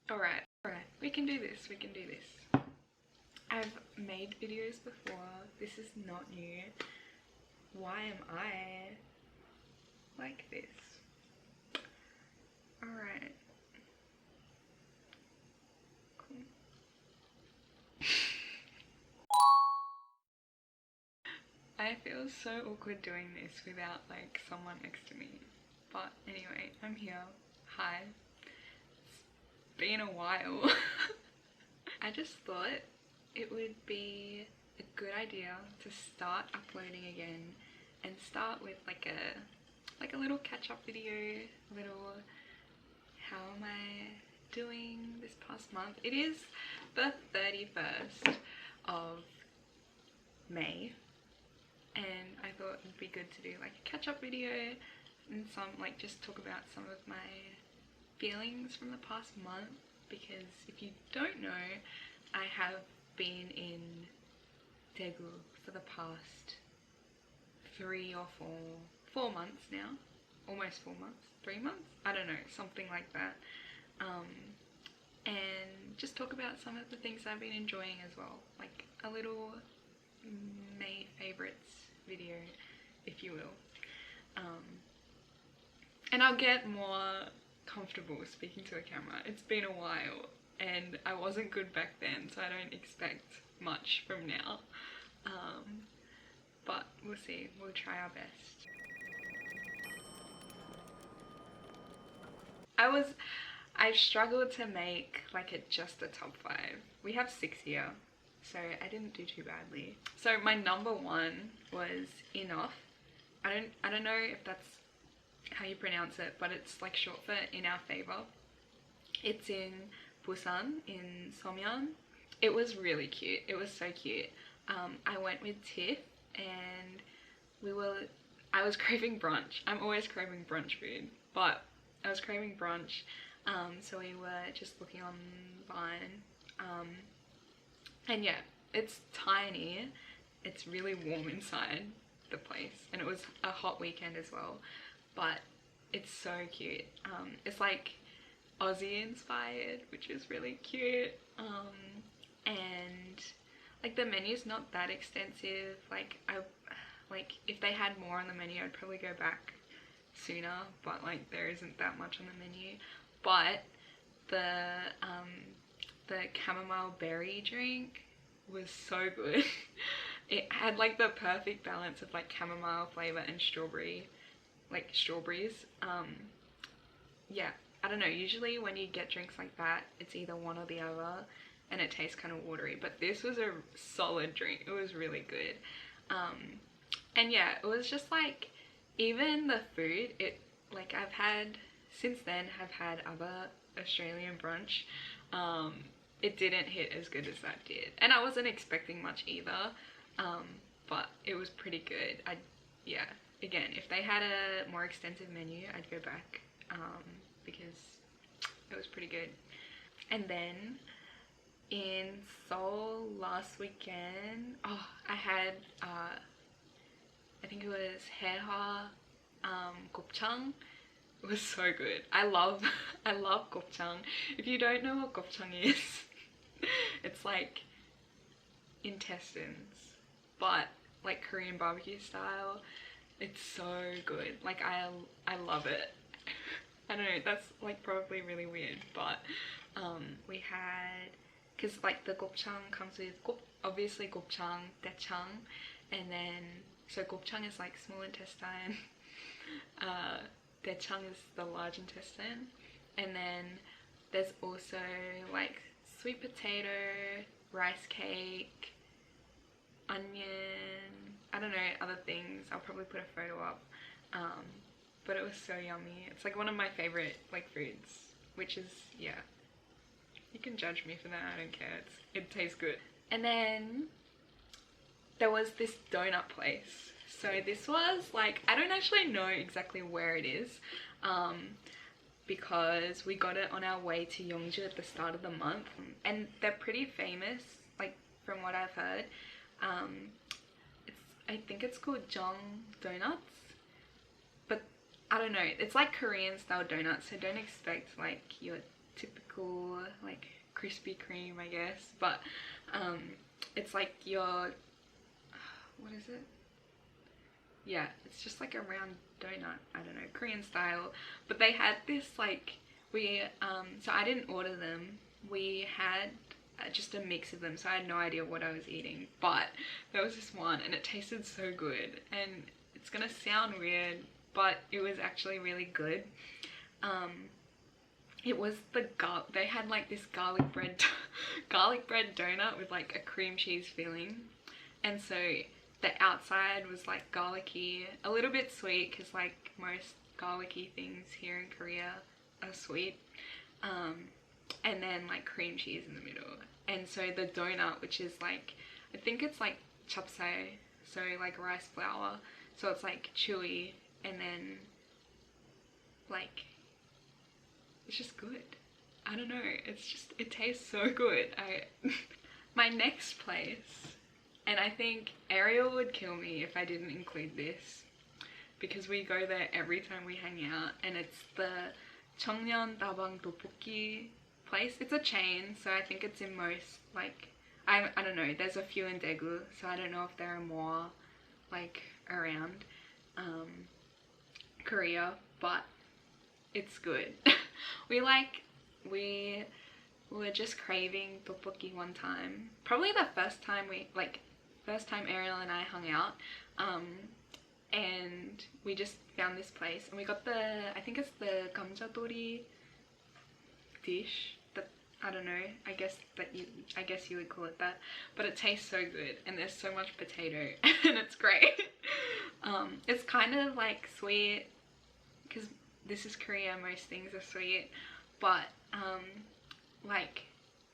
Alright, we can do this, we can do this. I've made videos before, this is not new. Why am I like this? Alright. Cool. I feel so awkward doing this without like someone next to me. But anyway, I'm here. Hi. It's been a while. I just thought it would be a good idea to start uploading again and start with like a little catch-up video, a little how am I doing this past month. It is the 31st of May and I thought it'd be good to do like a catch-up video and some like just talk about some of my feelings from the past month, because if you don't know, I have been in Daegu for the past 3 or 4 months now, almost 4 months, 3 months, I don't know, something like that, and just talk about some of the things I've been enjoying as well, like a little May favorites video, if you will, and I'll get more comfortable speaking to a camera. It's been a while and I wasn't good back then, so I don't expect much from now, but we'll see, we'll try our best. I struggled to make like just a top 5. We have 6 here, so I didn't do too badly. So my number 1 was Enough. I don't know if that's how you pronounce it, but it's like short for In Our Favor. It's in Busan in Somyeon. It was really cute. It was so cute. I went with Tiff and I was craving brunch. I'm always craving brunch food, but I was craving brunch, so we were just looking online, and yeah, it's tiny, it's really warm inside the place, and it was a hot weekend as well, but it's so cute. It's like Aussie inspired, which is really cute, and like the menu's not that extensive. Like if they had more on the menu, I'd probably go back sooner, but like there isn't that much on the menu. But the chamomile berry drink was so good. It had like the perfect balance of like chamomile flavor and strawberries. Yeah, I don't know, usually when you get drinks like that, it's either one or the other and it tastes kind of watery, but this was a solid drink. It was really good. And yeah, it was just like, even the food, like since then I've had other Australian brunch, it didn't hit as good as that did, and I wasn't expecting much either, but it was pretty good. Yeah, again, if they had a more extensive menu, I'd go back, because it was pretty good. And then in Seoul last weekend, I had I think it was hae-in gopchang. It was so good. I love gopchang. If you don't know what gopchang is, it's like intestines, but like Korean barbecue style. It's so good. Like I love it. I don't know, that's like probably really weird, but we had, because like the gopchang comes with obviously gopchang, daechang, and then so gopchang is like small intestine, daechang is the large intestine, and then there's also like sweet potato, rice cake, onion, I don't know, other things. I'll probably put a photo up, but it was so yummy. It's like one of my favorite like foods, which is, yeah, you can judge me for that, I don't care, it tastes good. And then there was this donut place. So this was like, I don't actually know exactly where it is, because we got it on our way to Yeongju at the start of the month, and they're pretty famous, like from what I've heard. I think it's called Jung Donuts, but I don't know, it's like Korean style donuts, so don't expect like your typical like Krispy Kreme, I guess, but it's like your, what is it? Yeah, it's just like a round donut, I don't know, Korean style. But they had this like, so I didn't order them. We had just a mix of them, so I had no idea what I was eating. But there was this one and it tasted so good. And it's gonna sound weird, but it was actually really good. It was they had like this garlic bread donut with like a cream cheese filling. And so the outside was like garlicky, a little bit sweet, because like most garlicky things here in Korea are sweet, and then like cream cheese in the middle. And so the donut, which is like, I think it's like chapsae, so like rice flour, so it's like chewy, and then like it's just good. I don't know, it tastes so good. My next place, and I think Ariel would kill me if I didn't include this, because we go there every time we hang out, and it's the Cheongmyeon Dabang Tteokbokki place. It's a chain, so I think it's in most, like, I don't know, there's a few in Daegu, so I don't know if there are more like around Korea, but it's good. we were just craving tteokbokki one time, probably the first time Ariel and I hung out, and we just found this place, and we got I think it's the gamjadori dish, that, I don't know, I guess you would call it that, but it tastes so good, and there's so much potato, and it's great. It's kind of like sweet, because this is Korea, most things are sweet, but like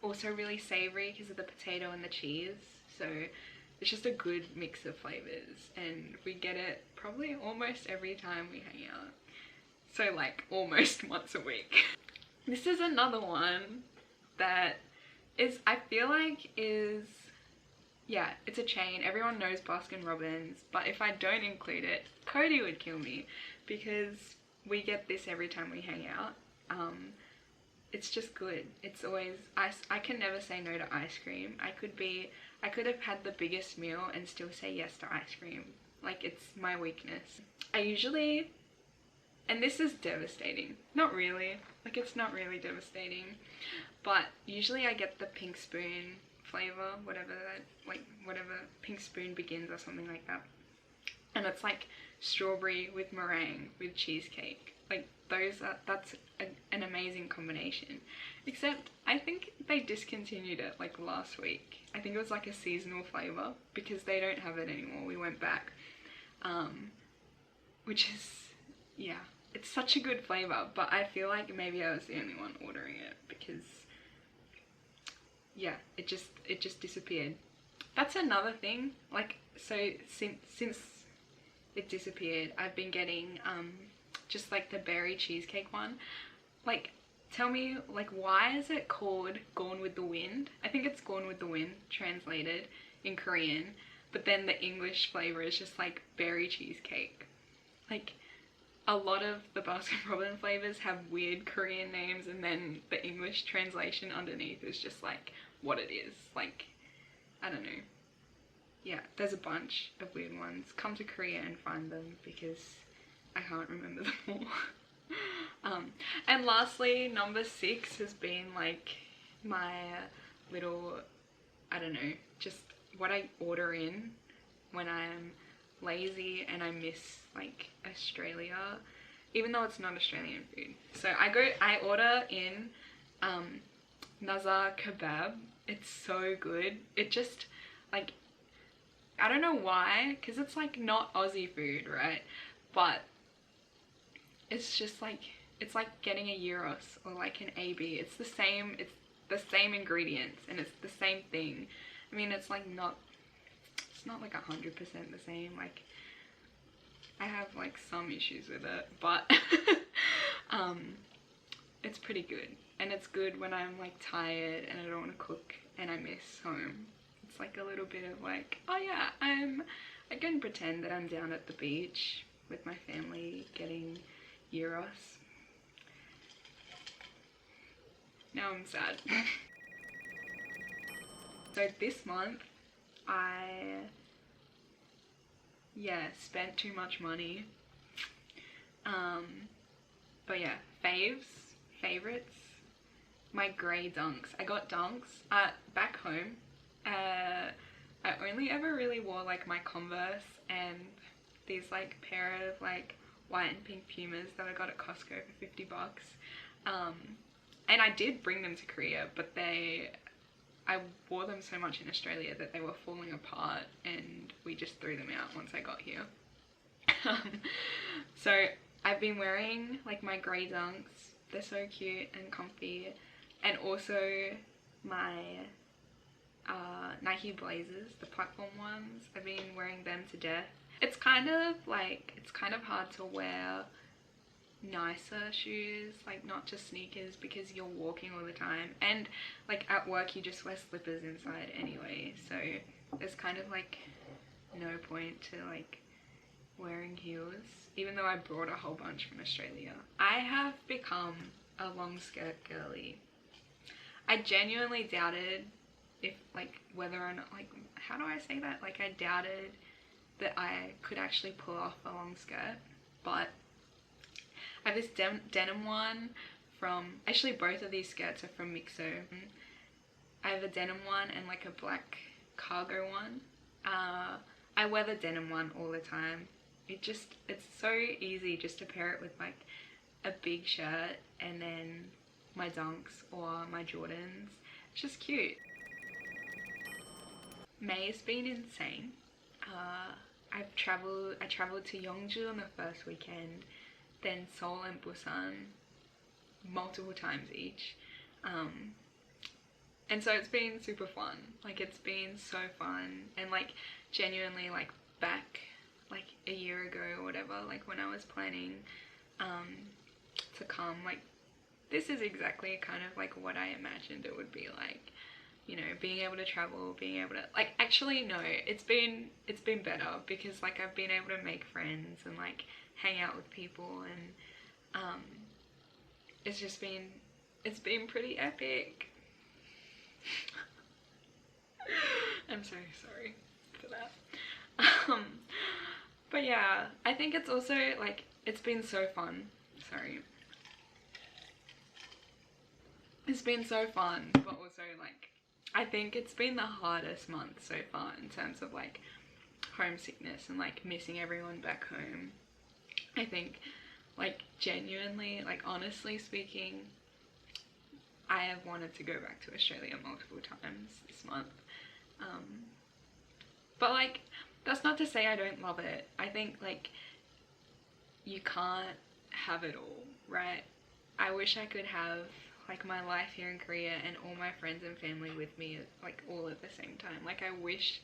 also really savory because of the potato and the cheese, so it's just a good mix of flavors, and we get it probably almost every time we hang out, so like almost once a week. This is another one that is, I feel like yeah, it's a chain. Everyone knows Baskin Robbins, but if I don't include it, Cody would kill me, because we get this every time we hang out. It's just good. It's always I can never say no to ice cream. I could have had the biggest meal and still say yes to ice cream. Like, it's my weakness. I usually, and this is devastating, not really, like it's not really devastating, but usually I get the pink spoon flavor, whatever pink spoon begins or something like that, and it's like strawberry with meringue with cheesecake. Like, that's an amazing combination, except I think they discontinued it like last week. I think it was like a seasonal flavor because they don't have it anymore. We went back, which is, yeah, it's such a good flavor, but I feel like maybe I was the only one ordering it, because yeah, it just disappeared. That's another thing, like, so since it disappeared, I've been getting just like the berry cheesecake one. Like, tell me, like, why is it called Gone with the Wind? I think it's Gone with the Wind translated in Korean, but then the English flavor is just like berry cheesecake. Like, a lot of the Baskin Robbins flavors have weird Korean names, and then the English translation underneath is just like what it is. Like, I don't know. Yeah, there's a bunch of weird ones. Come to Korea and find them, because I can't remember them all. And lastly, number 6 has been like my little, I don't know, just what I order in when I'm lazy and I miss like Australia, even though it's not Australian food. So I order in Nazar kebab. It's so good. It just, like, I don't know why, because it's like not Aussie food, right? But it's just like, it's like getting a gyros or like an AB. It's the same ingredients, and it's the same thing. I mean, it's like it's not like 100% the same. Like, I have like some issues with it, but it's pretty good. And it's good when I'm like tired and I don't want to cook and I miss home. It's like a little bit of like, oh yeah, I can pretend that I'm down at the beach with my family getting gyros. Now I'm sad. So this month I spent too much money. But yeah, favorites, my grey dunks. I got dunks back home. I only ever really wore like my Converse and these like pair of like white and pink Pumas that I got at Costco for 50 bucks. And I did bring them to Korea, but I wore them so much in Australia that they were falling apart and we just threw them out once I got here. So I've been wearing like my grey dunks. They're so cute and comfy. And also my Nike Blazers, the platform ones. I've been wearing them to death. It's kind of hard to wear nicer shoes, like not just sneakers, because you're walking all the time, and like at work you just wear slippers inside anyway, so there's kind of like no point to like wearing heels, even though I brought a whole bunch from Australia. I have become a long skirt girly. I genuinely doubted if like whether or not, like, how do I say that, like I doubted that I could actually pull off a long skirt, but I have this denim one from, actually both of these skirts are from Mixo. I have a denim one and like a black cargo one. I wear the denim one all the time. It's so easy just to pair it with like a big shirt and then my dunks or my Jordans. It's just cute. May has been insane. I traveled to Yeongju on the first weekend, then Seoul and Busan multiple times each, and so it's been super fun. Like it's been so fun, and like genuinely like back like a year ago or whatever, like when I was planning to come, like this is exactly kind of like what I imagined it would be like, you know, being able to travel, being able to like, actually no, it's been better, because like I've been able to make friends and like hang out with people, and it's been pretty epic. I'm so sorry for that. But yeah, I think it's also like, it's been so fun. Sorry. It's been so fun, but also like, I think it's been the hardest month so far in terms of like homesickness and like missing everyone back home. I think like genuinely, like honestly speaking, I have wanted to go back to Australia multiple times this month. But like, that's not to say I don't love it. I think like you can't have it all, right? I wish I could have like my life here in Korea and all my friends and family with me like all at the same time. Like I wish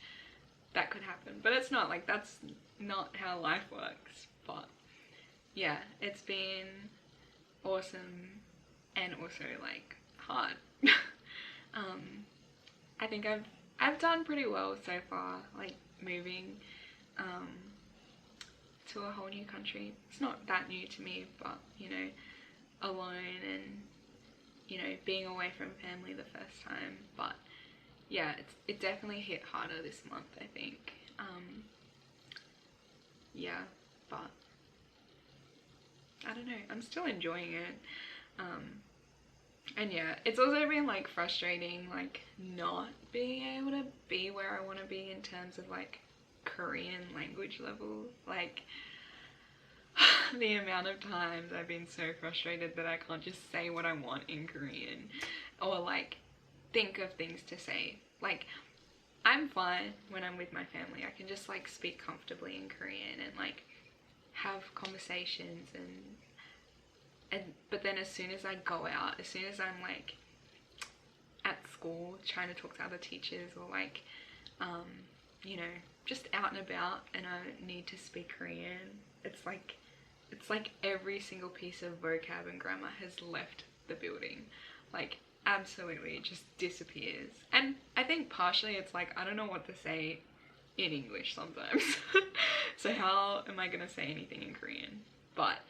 that could happen, but it's not. Like that's not how life works. But yeah, it's been awesome and also like hard. I think I've done pretty well so far, like moving to a whole new country. It's not that new to me, but you know, alone and you know, being away from family the first time. But yeah, it definitely hit harder this month, I think. Yeah, but I don't know, I'm still enjoying it. And yeah, it's also been like frustrating like not being able to be where I want to be in terms of like Korean language level. Like the amount of times I've been so frustrated that I can't just say what I want in Korean, or like think of things to say. Like I'm fine when I'm with my family, I can just like speak comfortably in Korean and like have conversations and but then as soon as I go out, as soon as I'm like at school trying to talk to other teachers, or like you know, just out and about and I need to speak Korean, it's like every single piece of vocab and grammar has left the building. Like absolutely, it just disappears. And I think partially it's like I don't know what to say in English sometimes. So how am I gonna say anything in Korean? But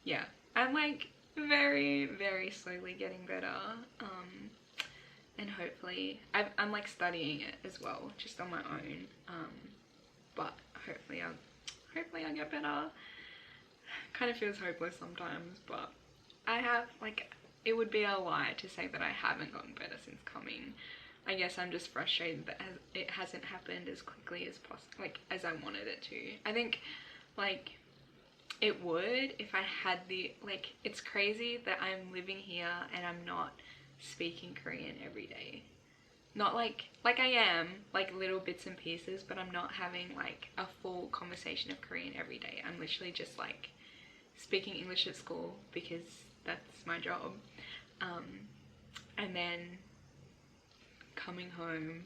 yeah, I'm like very, very slowly getting better. And hopefully, I'm like studying it as well, just on my own. But hopefully I'll get better. Kind of feels hopeless sometimes, but I have, like, it would be a lie to say that I haven't gotten better since coming. I guess I'm just frustrated that it hasn't happened as quickly as possible, like, as I wanted it to. I think, like, it would if I had the, like, it's crazy that I'm living here and I'm not speaking Korean every day. Not like I am, like, little bits and pieces, but I'm not having like a full conversation of Korean every day. I'm literally just like speaking English at school because that's my job, and then coming home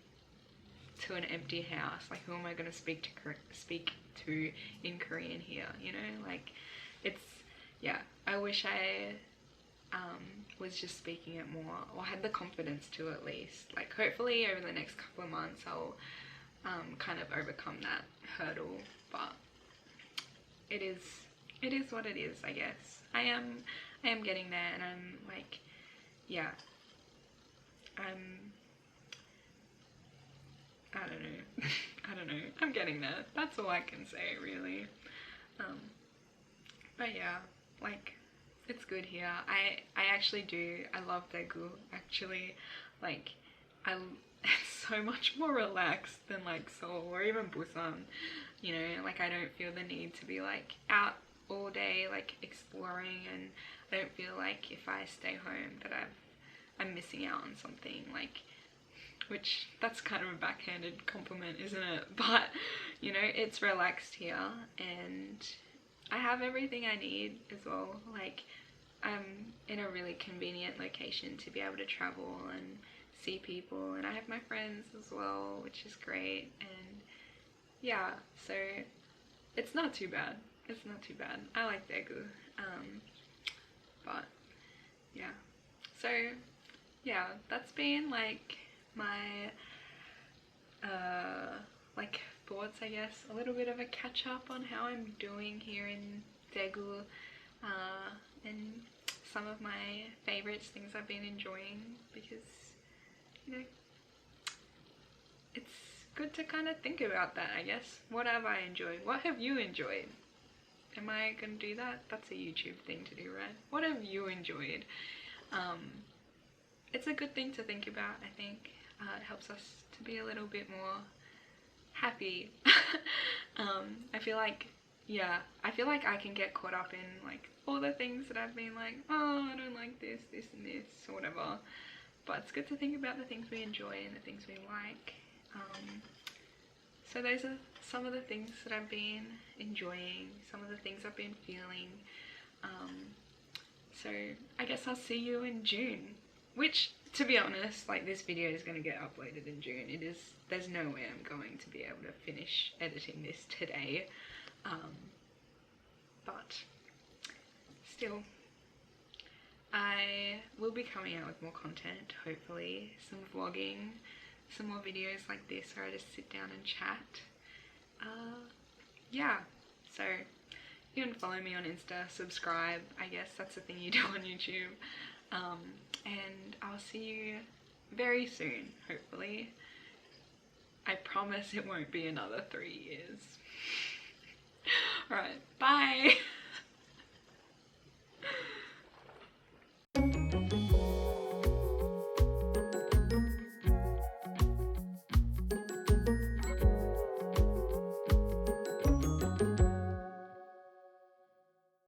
to an empty house. Like, who am I going to speak to in Korean here, you know? Like, it's, yeah, I wish I was just speaking it more, or had the confidence to, at least. Like, hopefully over the next couple of months I'll kind of overcome that hurdle, but it is what it is, I guess. I am getting there, and I'm like, yeah, I don't know. I don't know. I'm getting there. That's all I can say, really. But yeah, like, it's good here. I actually do. I love Daegu. Actually, like, it's so much more relaxed than like Seoul or even Busan. You know, like, I don't feel the need to be like out all day, like, exploring, and I don't feel like if I stay home that I'm missing out on something, like, which that's kind of a backhanded compliment, isn't it? But, you know, it's relaxed here, and I have everything I need as well. Like, I'm in a really convenient location to be able to travel and see people, and I have my friends as well, which is great. And yeah, so it's not too bad. It's not too bad. I like Daegu. But yeah, so yeah, that's been like my like thoughts, I guess, a little bit of a catch up on how I'm doing here in Daegu, and some of my favorites, things I've been enjoying, because, you know, it's good to kind of think about that, I guess. What have I enjoyed? What have you enjoyed? Am I gonna do that? That's a YouTube thing to do, right? What have you enjoyed? It's a good thing to think about, I think. It helps us to be a little bit more happy. I feel like, yeah, I feel like I can get caught up in like all the things that I've been like, oh, I don't like this, this and this, or whatever. But it's good to think about the things we enjoy and the things we like. So those are some of the things that I've been enjoying, some of the things I've been feeling. So I guess I'll see you in June, which, to be honest, like, this video is going to get uploaded in June. There's no way I'm going to be able to finish editing this today. But still, I will be coming out with more content, hopefully. Some vlogging, some more videos like this where I just sit down and chat. Yeah, so you can follow me on Insta, subscribe. I guess that's the thing you do on YouTube. And I'll see you very soon, hopefully. I promise it won't be another 3 years. Alright, bye!